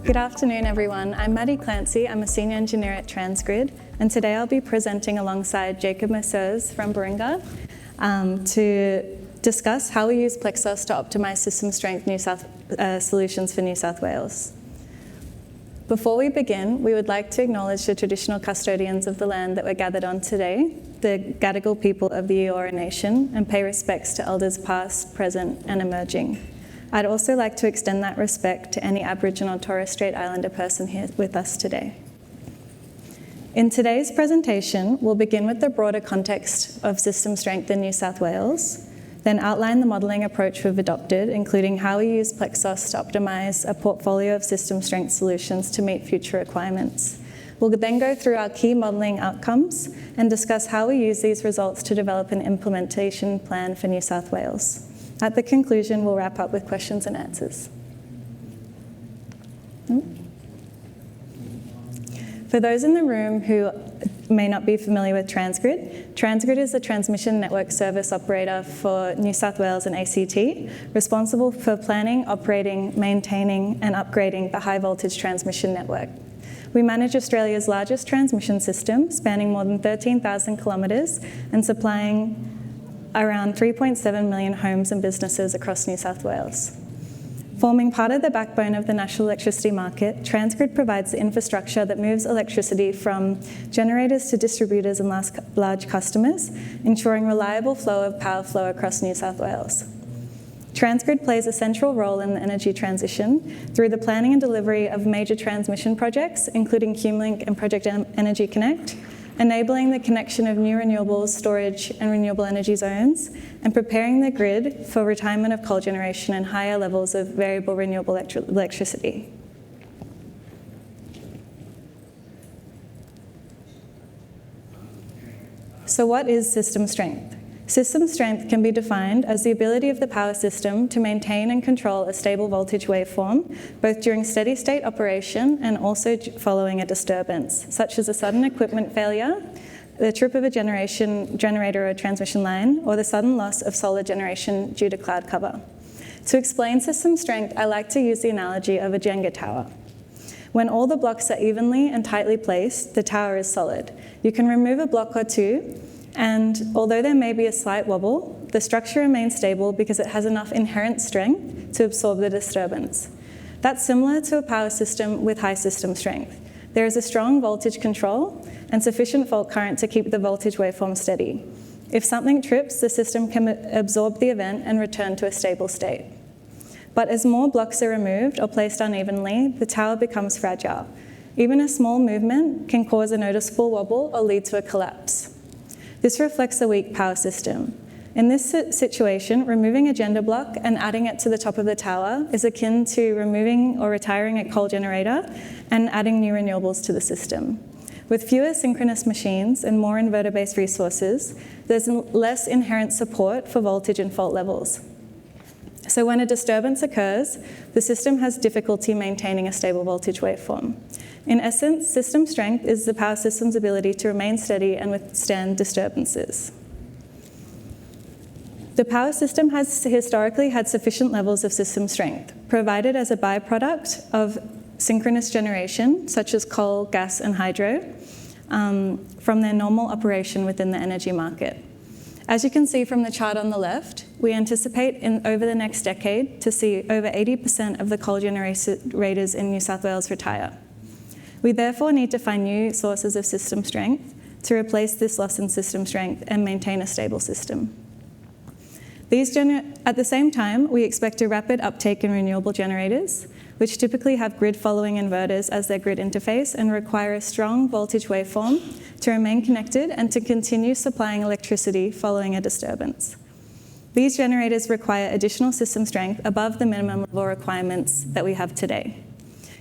Good afternoon, everyone. I'm Maddie Clancy. I'm a senior engineer at Transgrid, and today I'll be presenting alongside Jacob Mercers from Baringa to discuss how we use PLEXOS to optimise system strength solutions for New South Wales. Before we begin, we would like to acknowledge the traditional custodians of the land that we're gathered on today, the Gadigal people of the Eora Nation, and pay respects to elders past, present, and emerging. I'd also like to extend that respect to any Aboriginal or Torres Strait Islander person here with us today. In today's presentation, we'll begin with the broader context of system strength in New South Wales, then outline the modelling approach we've adopted, including how we use PLEXOS to optimise a portfolio of system strength solutions to meet future requirements. We'll then go through our key modelling outcomes and discuss how we use these results to develop an implementation plan for New South Wales. At the conclusion, we'll wrap up with questions and answers. For those in the room who may not be familiar with Transgrid, Transgrid is the transmission network service operator for New South Wales and ACT, responsible for planning, operating, maintaining and upgrading the high voltage transmission network. We manage Australia's largest transmission system, spanning more than 13,000 kilometres and supplying around 3.7 million homes and businesses across New South Wales. Forming part of the backbone of the national electricity market, Transgrid provides the infrastructure that moves electricity from generators to distributors and large customers, ensuring reliable flow of power flow across New South Wales. Transgrid plays a central role in the energy transition through the planning and delivery of major transmission projects, including QMLink and Project Energy Connect, enabling the connection of new renewables, storage and renewable energy zones, and preparing the grid for retirement of coal generation and higher levels of variable renewable electricity. So what is system strength? System strength can be defined as the ability of the power system to maintain and control a stable voltage waveform, both during steady state operation and also following a disturbance, such as a sudden equipment failure, the trip of a generator or transmission line, or the sudden loss of solar generation due to cloud cover. To explain system strength, I like to use the analogy of a Jenga tower. When all the blocks are evenly and tightly placed, the tower is solid. You can remove a block or two, and although there may be a slight wobble, the structure remains stable because it has enough inherent strength to absorb the disturbance. That's similar to a power system with high system strength. There is a strong voltage control and sufficient fault current to keep the voltage waveform steady. If something trips, the system can absorb the event and return to a stable state. But as more blocks are removed or placed unevenly, the tower becomes fragile. Even a small movement can cause a noticeable wobble or lead to a collapse. This reflects a weak power system. In this situation, removing a gender block and adding it to the top of the tower is akin to removing or retiring a coal generator and adding new renewables to the system. With fewer synchronous machines and more inverter-based resources, there's less inherent support for voltage and fault levels. So when a disturbance occurs, the system has difficulty maintaining a stable voltage waveform. In essence, system strength is the power system's ability to remain steady and withstand disturbances. The power system has historically had sufficient levels of system strength, provided as a byproduct of synchronous generation, such as coal, gas, and hydro, from their normal operation within the energy market. As you can see from the chart on the left, we anticipate over the next decade to see over 80% of the coal generators in New South Wales retire. We therefore need to find new sources of system strength to replace this loss in system strength and maintain a stable system. At the same time, we expect a rapid uptake in renewable generators, which typically have grid-following inverters as their grid interface and require a strong voltage waveform to remain connected and to continue supplying electricity following a disturbance. These generators require additional system strength above the minimum level requirements that we have today.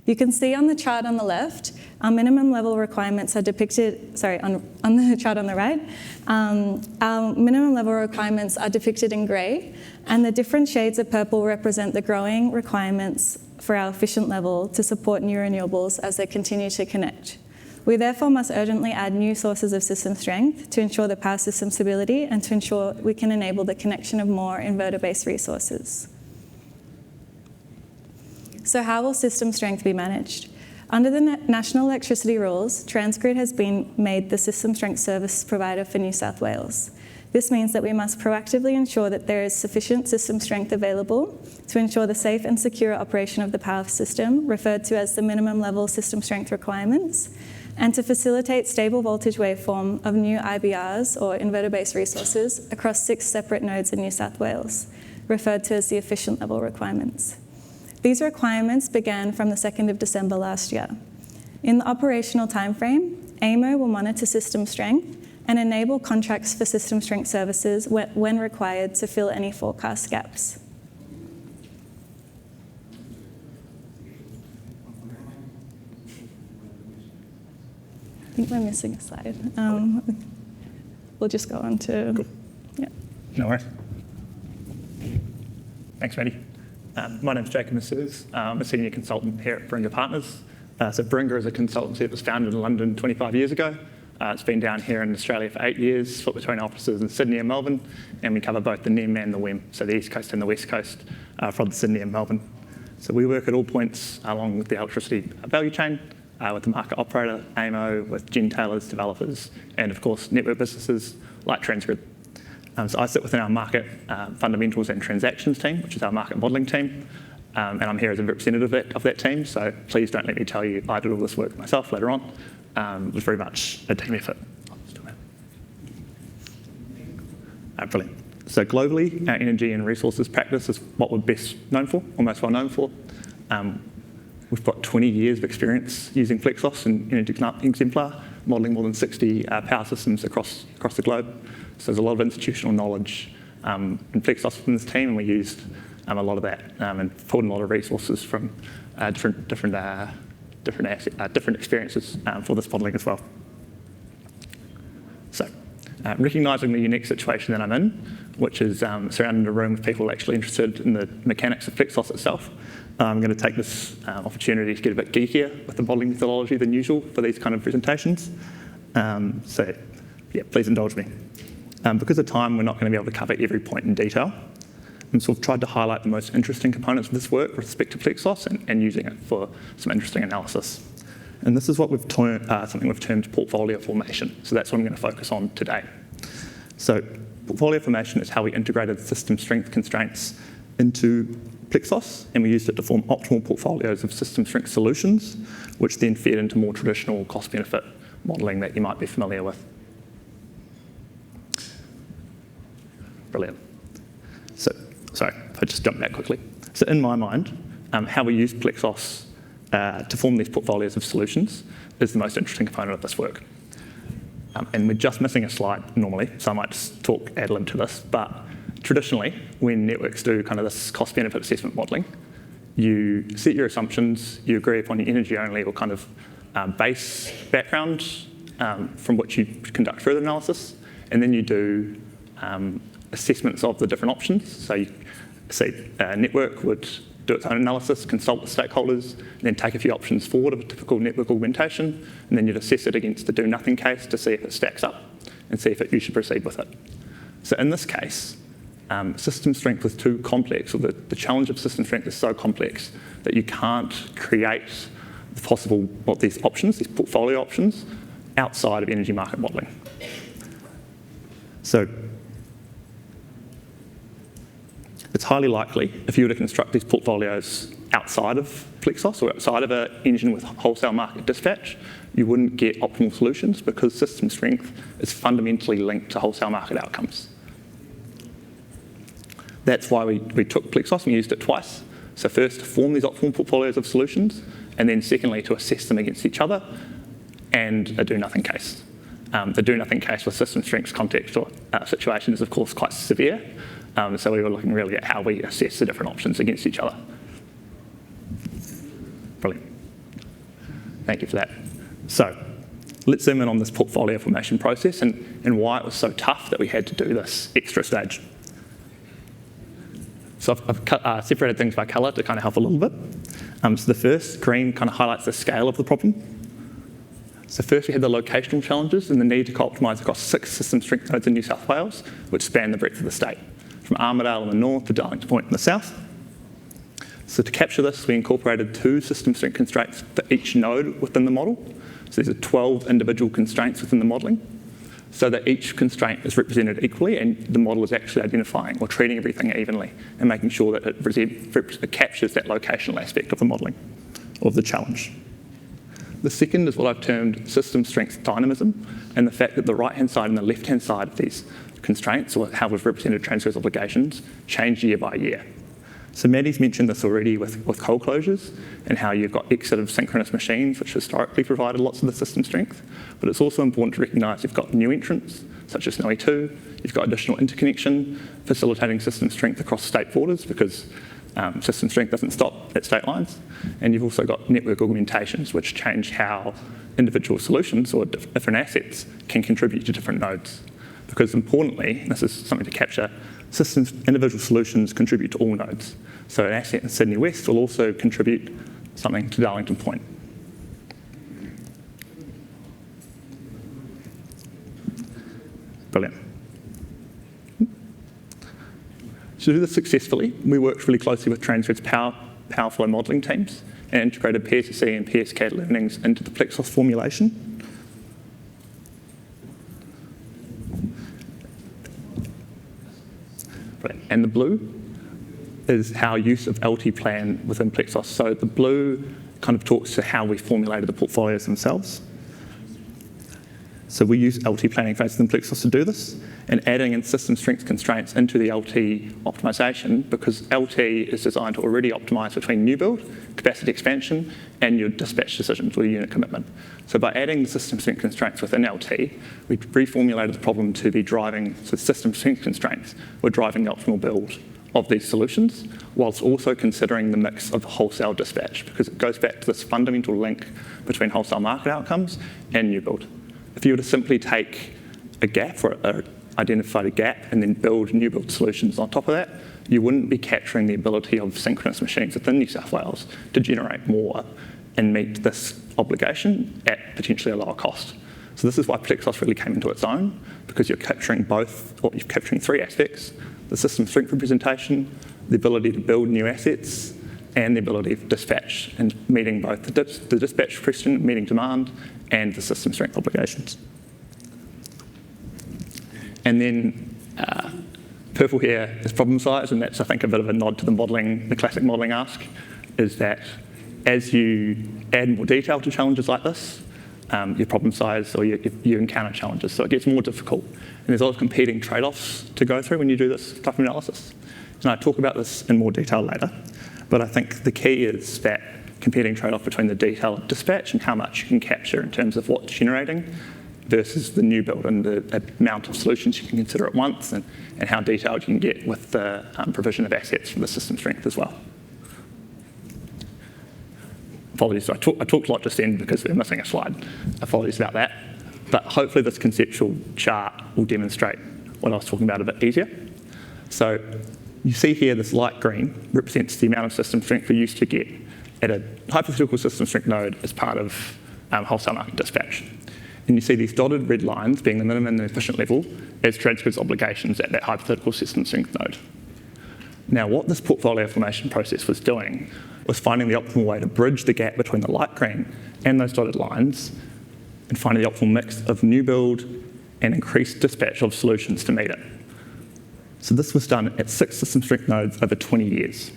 You can see on the chart on the left, our minimum level requirements are depicted, on the chart on the right, our minimum level requirements are depicted in grey, and the different shades of purple represent the growing requirements for our efficient level to support new renewables as they continue to connect. We therefore must urgently add new sources of system strength to ensure the power system stability and to ensure we can enable the connection of more inverter-based resources. So how will system strength be managed? Under the National Electricity Rules, Transgrid has been made the system strength service provider for New South Wales. This means that we must proactively ensure that there is sufficient system strength available to ensure the safe and secure operation of the power system, referred to as the minimum level system strength requirements, and to facilitate stable voltage waveform of new IBRs, or inverter-based resources, across 6 separate nodes in New South Wales, referred to as the efficient level requirements. These requirements began from the 2nd of December last year. In the operational timeframe, AEMO will monitor system strength and enable contracts for system strength services when required to fill any forecast gaps. I think we're missing a slide. We'll just go on to, cool. Yeah. No worries. Thanks, Maddie. My name's Jacob Messrs. I'm a senior consultant here at Baringa Partners. So Baringa is a consultancy that was founded in London 25 years ago. It's been down here in Australia for 8 years, split between offices in Sydney and Melbourne, and we cover both the NEM and the WEM, so the East Coast and the West Coast from Sydney and Melbourne. So we work at all points along with the electricity value chain, with the market operator, AEMO, with gentailers, developers, and of course network businesses like Transgrid. So I sit within our market fundamentals and transactions team, which is our market modelling team, and I'm here as a representative of that team, so please don't let me tell you I did all this work myself later on. It was very much a team effort. Brilliant. So globally, our energy and resources practice is what we're best known for, or most well known for. We've got 20 years of experience using PLEXOS and Energy Exemplar, modelling more than 60 power systems across the globe. So there's a lot of institutional knowledge in PLEXOS within this team, and we used a lot of that and pulled in a lot of resources from different experiences for this modelling as well. So, recognising the unique situation that I'm in, which is surrounding a room with people actually interested in the mechanics of PLEXOS itself, I'm going to take this opportunity to get a bit geekier with the modelling methodology than usual for these kind of presentations. So, yeah, please indulge me. Because of time, we're not going to be able to cover every point in detail. And so we've tried to highlight the most interesting components of this work with respect to PLEXOS and using it for some interesting analysis. And this is what we've something we've termed portfolio formation. So that's what I'm going to focus on today. So portfolio formation is how we integrated system strength constraints into PLEXOS, and we used it to form optimal portfolios of system strength solutions, which then fed into more traditional cost-benefit modelling that you might be familiar with. Brilliant. So, sorry, if I just jump back quickly. So in my mind, how we use PLEXOS to form these portfolios of solutions is the most interesting component of this work. And we're just missing a slide normally, so I might just talk ad lib to this, but traditionally, when networks do kind of this cost-benefit assessment modelling, you set your assumptions, you agree upon your energy only or kind of base background from which you conduct further analysis, and then you do assessments of the different options. So you say a network would do its own analysis, consult with stakeholders, and then take a few options forward of a typical network augmentation, and then you'd assess it against the do nothing case to see if it stacks up and see if you should proceed with it. So in this case, system strength was too complex, or the challenge of system strength is so complex that you can't create these options, these portfolio options, outside of energy market modelling. So it's highly likely, if you were to construct these portfolios outside of PLEXOS or outside of an engine with wholesale market dispatch, you wouldn't get optimal solutions because system strength is fundamentally linked to wholesale market outcomes. That's why we took PLEXOS and used it twice. So first, to form these optimal portfolios of solutions, and then secondly, to assess them against each other, and a do-nothing case. The do-nothing case with system strengths context or situation is, of course, quite severe. So we were looking really at how we assess the different options against each other. Brilliant. Thank you for that. So let's zoom in on this portfolio formation process and why it was so tough that we had to do this extra stage. So I've separated things by colour to kind of help a little bit. So the first green kind of highlights the scale of the problem. So first we had the locational challenges and the need to co-optimise across 6 system strength nodes in New South Wales, which span the breadth of the state, from Armidale in the north to Darlington Point in the south. So to capture this, we incorporated 2 system strength constraints for each node within the model. So these are 12 individual constraints within the modelling, so that each constraint is represented equally and the model is actually identifying or treating everything evenly and making sure that it captures that locational aspect of the modelling, of the challenge. The second is what I've termed system strength dynamism, and the fact that the right-hand side and the left-hand side of these constraints, or how we've represented Transgrid's obligations, change year by year. So Maddie's mentioned this already with cold closures and how you've got exit of synchronous machines, which historically provided lots of the system strength. But it's also important to recognise you've got new entrants, such as SNOE 2, you've got additional interconnection, facilitating system strength across state borders because system strength doesn't stop at state lines. And you've also got network augmentations, which change how individual solutions or different assets can contribute to different nodes. Because importantly, and this is something to capture, individual solutions contribute to all nodes. So an asset in Sydney West will also contribute something to Darlington Point. Brilliant. To do this successfully, we worked really closely with Transgrid's power flow modelling teams and integrated PSSE and PSCAD learnings into the PLEXOS formulation. And the blue is how use of LT plan within PLEXOS. So the blue kind of talks to how we formulated the portfolios themselves. So we use LT planning phase within PLEXOS to do this, and adding in system strength constraints into the LT optimisation, because LT is designed to already optimise between new build, capacity expansion, and your dispatch decisions or unit commitment. So by adding the system strength constraints within LT, we reformulated the problem to be driving, so system strength constraints were driving the optimal build of these solutions, whilst also considering the mix of wholesale dispatch, because it goes back to this fundamental link between wholesale market outcomes and new build. If you were to simply take a gap or identify a gap and then build new build solutions on top of that, you wouldn't be capturing the ability of synchronous machines within New South Wales to generate more and meet this obligation at potentially a lower cost. So this is why PLEXOS really came into its own, because you're capturing both, or you're capturing 3 aspects: the system strength representation, the ability to build new assets, and the ability of dispatch, and meeting both the dispatch question, meeting demand, and the system strength obligations. And then purple here is problem size, and that's, I think, a bit of a nod to the modelling, the classic modelling ask, is that as you add more detail to challenges like this, your problem size, or you encounter challenges, so it gets more difficult. And there's a lot of competing trade-offs to go through when you do this type of analysis. And I talk about this in more detail later, but I think the key is that competing trade-off between the detail of dispatch and how much you can capture in terms of what's generating versus the new build and the amount of solutions you can consider at once, and how detailed you can get with the provision of assets from the system strength as well. Apologies, I talked a lot just then because we're missing a slide. Apologies about that. But hopefully this conceptual chart will demonstrate what I was talking about a bit easier. So you see here this light green represents the amount of system strength we used to get at a hypothetical system strength node as part of wholesale market dispatch. And you see these dotted red lines being the minimum and efficient level as Transgrid's obligations at that hypothetical system strength node. Now, what this portfolio formation process was doing was finding the optimal way to bridge the gap between the light green and those dotted lines, and finding the optimal mix of new build and increased dispatch of solutions to meet it. So this was done at 6 system strength nodes over 20 years.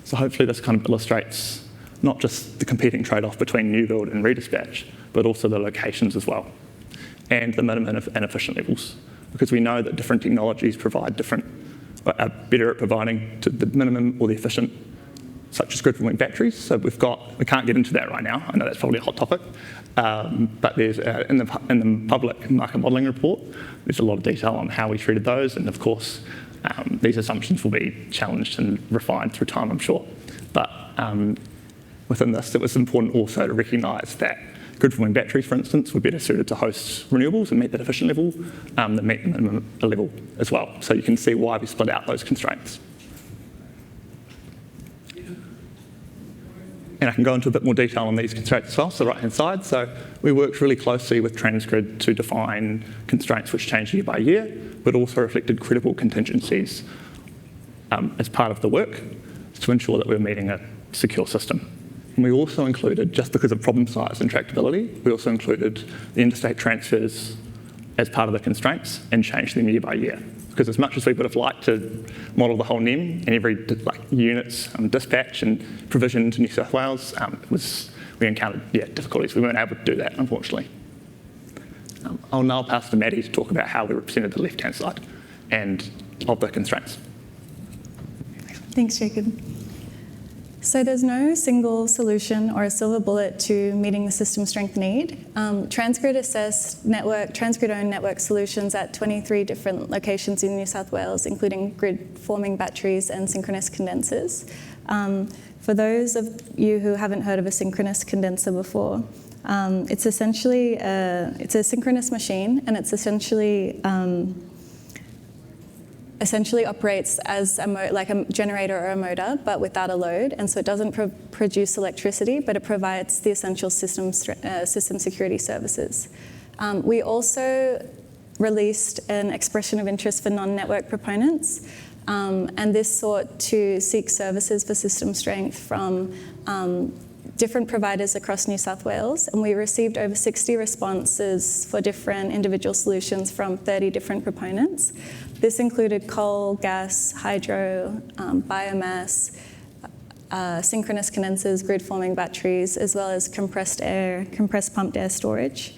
So hopefully this kind of illustrates not just the competing trade-off between new build and redispatch, but also the locations as well, and the minimum and efficient levels, because we know that different technologies provide are better at providing to the minimum or the efficient, such as grid-forming batteries. So we can't get into that right now. I know that's probably a hot topic, but there's in the public market modelling report, there's a lot of detail on how we treated those, and of course, these assumptions will be challenged and refined through time, I'm sure. But within this, it was important also to recognise that grid-forming batteries, for instance, were better suited to host renewables and meet that efficient level that meet the minimum level as well. So you can see why we split out those constraints. And I can go into a bit more detail on these constraints as well, so the right-hand side. So we worked really closely with Transgrid to define constraints which change year by year, but also reflected credible contingencies as part of the work. to ensure that we were meeting a secure system. And we also included, just because of problem size and tractability, we also included the interstate transfers as part of the constraints and changed them year by year. Because as much as we would have liked to model the whole NEM and every units dispatch and provision to New South Wales, we encountered difficulties. We weren't able to do that, unfortunately. I'll now pass to Maddie to talk about how we represented the left-hand side and of the constraints. Thanks, Jacob. So there's no single solution or a silver bullet to meeting the system strength need. Transgrid assessed Transgrid-owned network solutions at 23 different locations in New South Wales, including grid-forming batteries and synchronous condensers. For those of you who haven't heard of a synchronous condenser before, it's essentially it's a synchronous machine, and it's essentially operates as like a generator or a motor, but without a load, and so it doesn't produce electricity, but it provides the essential system security services. We also released an expression of interest for non-network proponents, and this sought to seek services for system strength from different providers across New South Wales, and we received over 60 responses for different individual solutions from 30 different proponents. This included coal, gas, hydro, biomass, synchronous condensers, grid-forming batteries, as well as compressed pumped air storage.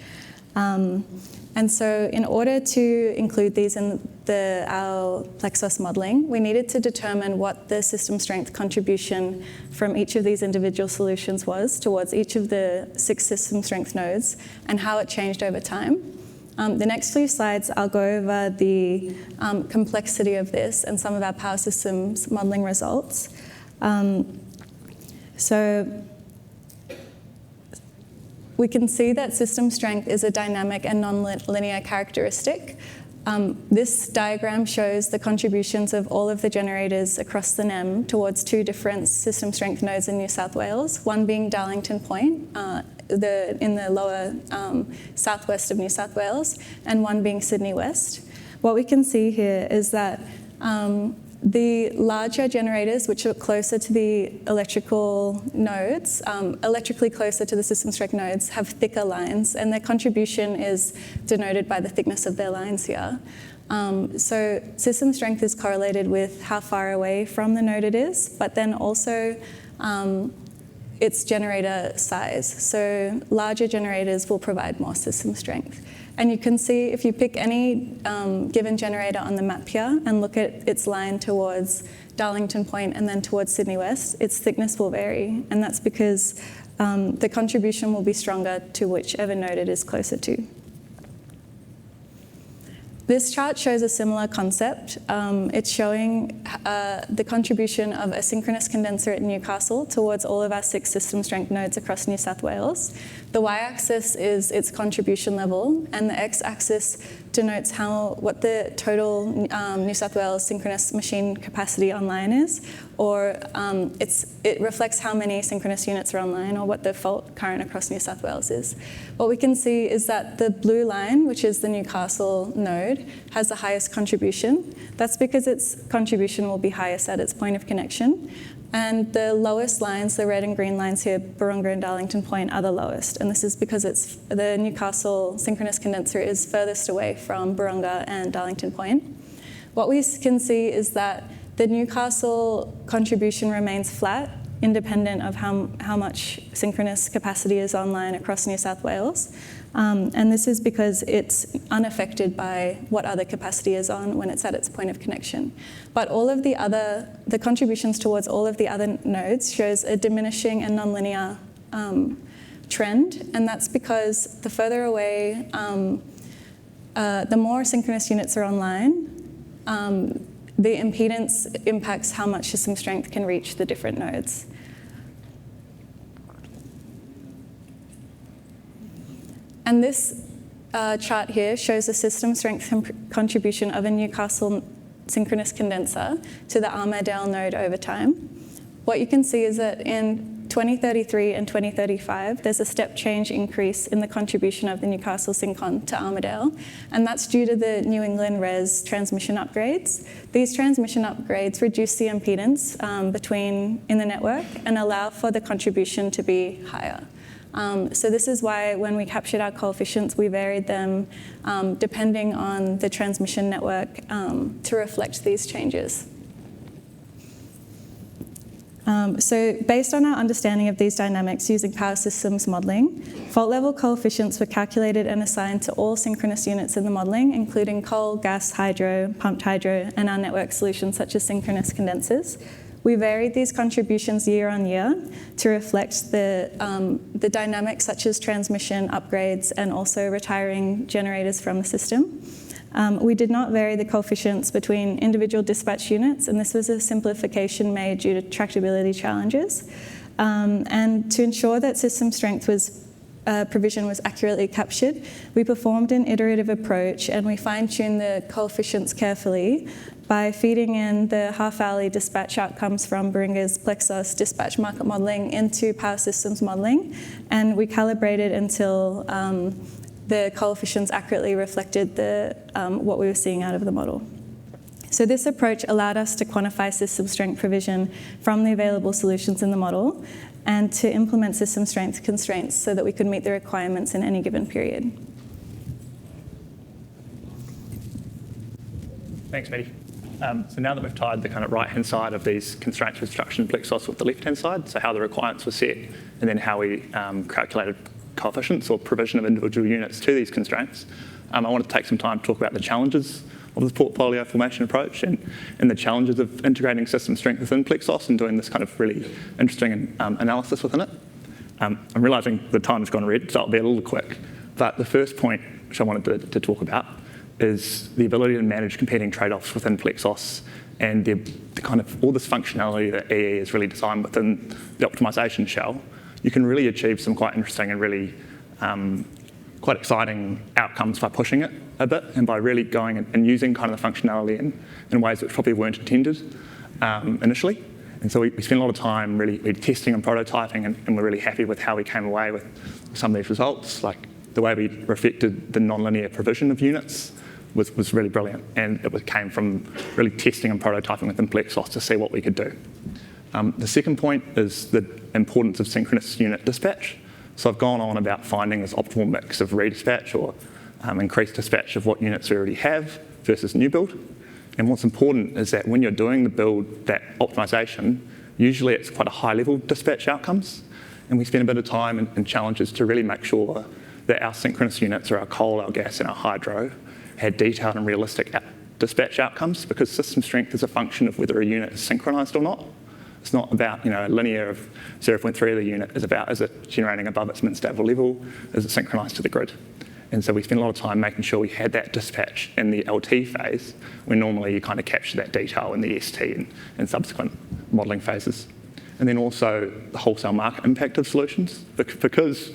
And so in order to include these in our PLEXOS modelling, we needed to determine what the system strength contribution from each of these individual solutions was towards each of the 6 system strength nodes and how it changed over time. The next few slides, I'll go over the complexity of this and some of our power systems modelling results. So we can see that system strength is a dynamic and non-linear characteristic. This diagram shows the contributions of all of the generators across the NEM towards 2 different system strength nodes in New South Wales, one being Darlington Point in the lower southwest of New South Wales, and one being Sydney West. What we can see here is that the larger generators, which are closer to the electrical nodes, electrically closer to the system strength nodes, have thicker lines, and their contribution is denoted by the thickness of their lines here. So system strength is correlated with how far away from the node it is, but then also its generator size. So larger generators will provide more system strength. And you can see if you pick any given generator on the map here and look at its line towards Darlington Point and then towards Sydney West, its thickness will vary. And that's because the contribution will be stronger to whichever node it is closer to. This chart shows a similar concept. It's showing the contribution of a synchronous condenser at Newcastle towards all of our 6 system strength nodes across New South Wales. The y-axis is its contribution level, and the x-axis denotes what the total New South Wales synchronous machine capacity online is, or it reflects how many synchronous units are online, or what the fault current across New South Wales is. What we can see is that the blue line, which is the Newcastle node, has the highest contribution. That's because its contribution will be highest at its point of connection. And the lowest lines, the red and green lines here, Baringa and Darlington Point, are the lowest. And this is because the Newcastle synchronous condenser is furthest away from Baringa and Darlington Point. What we can see is that the Newcastle contribution remains flat, independent of how much synchronous capacity is online across New South Wales. And this is because it's unaffected by what other capacity is on when it's at its point of connection. But all of the contributions towards all of the other nodes shows a diminishing and nonlinear trend, and that's because the further away, the more synchronous units are online, the impedance impacts how much system strength can reach the different nodes. And this chart here shows the system strength contribution of a Newcastle synchronous condenser to the Armadale node over time. What you can see is that in 2033 and 2035, there's a step change increase in the contribution of the Newcastle Syncon to Armidale, and that's due to the New England RES transmission upgrades. These transmission upgrades reduce the impedance in the network and allow for the contribution to be higher. So this is why when we captured our coefficients, we varied them depending on the transmission network to reflect these changes. So based on our understanding of these dynamics using power systems modelling, fault level coefficients were calculated and assigned to all synchronous units in the modelling, including coal, gas, hydro, pumped hydro, and our network solutions such as synchronous condensers. We varied these contributions year on year to reflect the dynamics such as transmission upgrades and also retiring generators from the system. We did not vary the coefficients between individual dispatch units, and this was a simplification made due to tractability challenges. And to ensure that system strength provision was accurately captured, we performed an iterative approach and we fine-tuned the coefficients carefully by feeding in the half-hourly dispatch outcomes from Baringa's PLEXOS dispatch market modelling into power systems modelling, and we calibrated until the coefficients accurately reflected what we were seeing out of the model. So this approach allowed us to quantify system strength provision from the available solutions in the model and to implement system strength constraints so that we could meet the requirements in any given period. Thanks, Maddie. So now that we've tied the kind of right-hand side of these constraints with structure and PLEXOS with the left-hand side, so how the requirements were set, and then how we calculated coefficients or provision of individual units to these constraints, I want to take some time to talk about the challenges of this portfolio formation approach and the challenges of integrating system strength within PLEXOS and doing this kind of really interesting analysis within it. I'm realising the time's gone red, so I'll be a little quick. But the first point which I wanted to talk about is the ability to manage competing trade-offs within PLEXOS and the kind of all this functionality that EE is really designed within the optimisation shell. You can really achieve some quite interesting and really quite exciting outcomes by pushing it a bit and by really going and using kind of the functionality in ways which probably weren't intended initially. And so we spent a lot of time really testing and prototyping, and we're really happy with how we came away with some of these results. Like the way we reflected the non-linear provision of units was really brilliant, and it came from really testing and prototyping within PLEXOS to see what we could do. The second point is the importance of synchronous unit dispatch. So I've gone on about finding this optimal mix of redispatch or increased dispatch of what units we already have versus new build. And what's important is that when you're doing the build, that optimisation, usually it's quite a high level dispatch outcomes. And we spend a bit of time and challenges to really make sure that our synchronous units, or our coal, our gas and our hydro, had detailed and realistic dispatch outcomes, because system strength is a function of whether a unit is synchronised or not. It's not about, a linear of 0.3 of the unit. It's about, is it generating above its min-stable level? Is it synchronised to the grid? And so we spent a lot of time making sure we had that dispatch in the LT phase, when normally you kind of capture that detail in the ST and subsequent modelling phases. And then also the wholesale market impact of solutions, because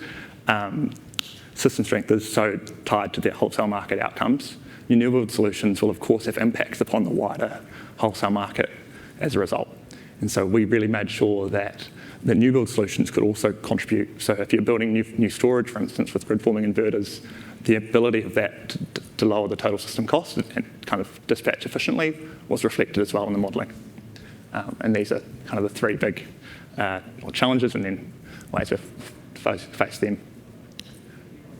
system strength is so tied to the wholesale market outcomes. Your new build solutions will of course have impacts upon the wider wholesale market as a result. And so we really made sure that the new build solutions could also contribute. So if you're building new storage, for instance, with grid forming inverters, the ability of that to lower the total system cost and kind of dispatch efficiently was reflected as well in the modelling. And these are kind of the three big challenges and then ways to face them.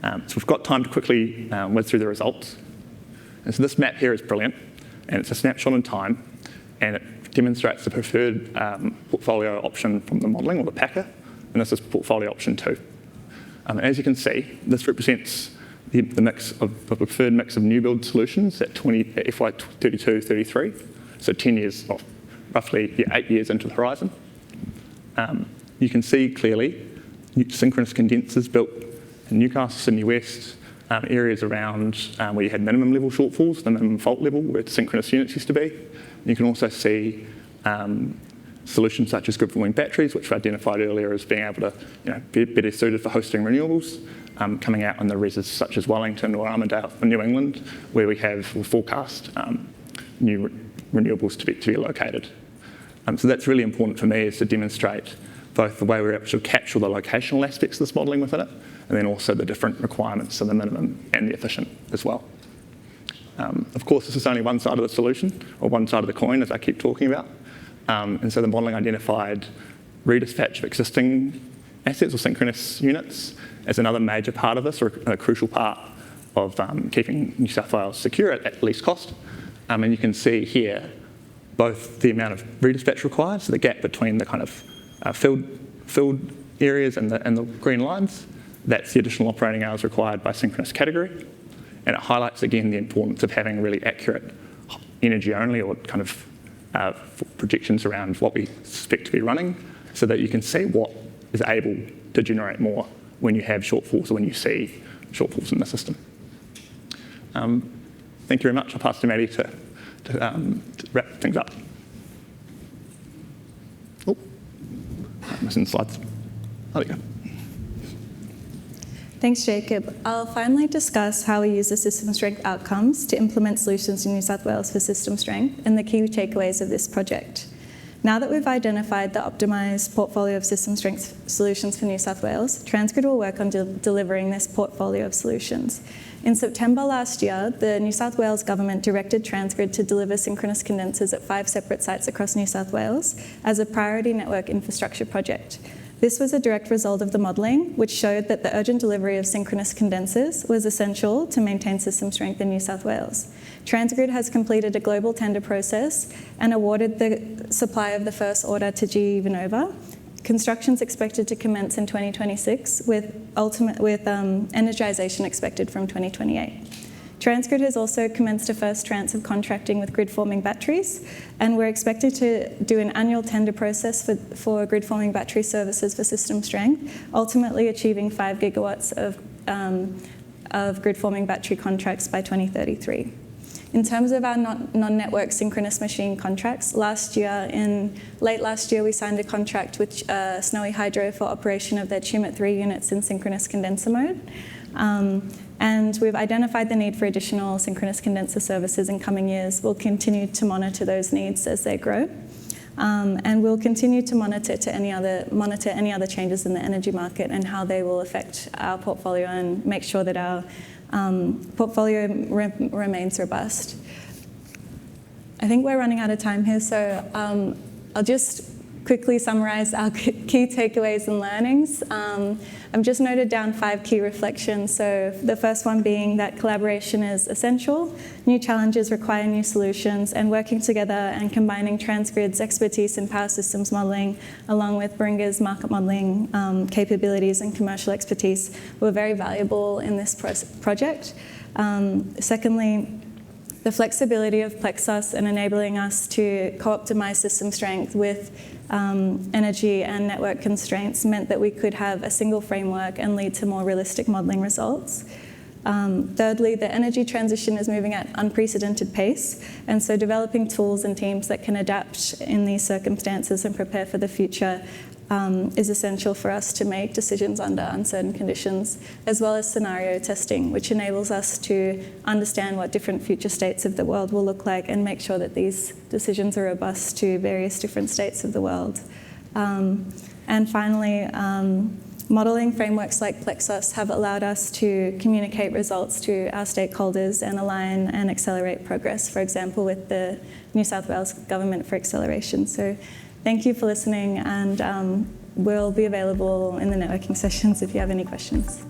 So we've got time to quickly whiz through the results. And so this map here is brilliant, and it's a snapshot in time, and it demonstrates the preferred portfolio option from the modelling, or the packer, and this is portfolio option 2. And as you can see, this represents the mix of the preferred mix of new build solutions at FY 32-33, so 10 years, or roughly 8 years into the horizon. You can see clearly synchronous condensers built in Newcastle, Sydney West, areas around where you had minimum level shortfalls, the minimum fault level where synchronous units used to be. You can also see solutions such as grid forming batteries, which we identified earlier as being able to be better suited for hosting renewables, coming out in the reses such as Wellington or Armidale in New England, where we forecast new renewables to be located. So that's really important for me, is to demonstrate both the way we're able to capture the locational aspects of this modelling within it, and then also the different requirements of the minimum and the efficient as well. Of course, this is only one side of the solution, or one side of the coin, as I keep talking about. And so the modelling identified redispatch of existing assets or synchronous units as another major part of this, or a crucial part of keeping New South Wales secure at least cost. And you can see here both the amount of redispatch required, so the gap between the kind of filled areas and the green lines. That's the additional operating hours required by synchronous category. And it highlights again the importance of having really accurate energy only, or kind of projections around what we expect to be running, so that you can see what is able to generate more when you have shortfalls or when you see shortfalls in the system. Thank you very much. I'll pass to Maddie to wrap things up. Oh, I'm missing slides. There we go. Thanks, Jacob. I'll finally discuss how we use the system strength outcomes to implement solutions in New South Wales for system strength and the key takeaways of this project. Now that we've identified the optimised portfolio of system strength solutions for New South Wales, Transgrid will work on delivering this portfolio of solutions. In September last year, the New South Wales Government directed Transgrid to deliver synchronous condensers at 5 separate sites across New South Wales as a priority network infrastructure project. This was a direct result of the modelling, which showed that the urgent delivery of synchronous condensers was essential to maintain system strength in New South Wales. Transgrid has completed a global tender process and awarded the supply of the first order to GE Vernova. Construction is expected to commence in 2026, with energisation expected from 2028. Transgrid has also commenced a first tranche of contracting with grid-forming batteries, and we're expected to do an annual tender process for grid-forming battery services for system strength, ultimately achieving 5 gigawatts of grid-forming battery contracts by 2033. In terms of our non-network synchronous machine contracts, late last year we signed a contract with Snowy Hydro for operation of their Tumut 3 units in synchronous condenser mode. And we've identified the need for additional synchronous condenser services in coming years. We'll continue to monitor those needs as they grow. And we'll continue to monitor any other changes in the energy market and how they will affect our portfolio, and make sure that our portfolio remains robust. I think we're running out of time here, so I'll just quickly summarise our key takeaways and learnings. I've just noted down 5 key reflections. So the first one being that collaboration is essential, new challenges require new solutions, and working together and combining Transgrid's expertise in power systems modelling along with Baringa's market modelling capabilities and commercial expertise were very valuable in this project. Secondly, the flexibility of PLEXOS and enabling us to co-optimise system strength with energy and network constraints meant that we could have a single framework and lead to more realistic modelling results. Thirdly, the energy transition is moving at unprecedented pace, and so developing tools and teams that can adapt in these circumstances and prepare for the future is essential for us to make decisions under uncertain conditions, as well as scenario testing, which enables us to understand what different future states of the world will look like and make sure that these decisions are robust to various different states of the world. And finally, modelling frameworks like PLEXOS have allowed us to communicate results to our stakeholders and align and accelerate progress, for example, with the New South Wales Government for acceleration. So thank you for listening, and we'll be available in the networking sessions if you have any questions.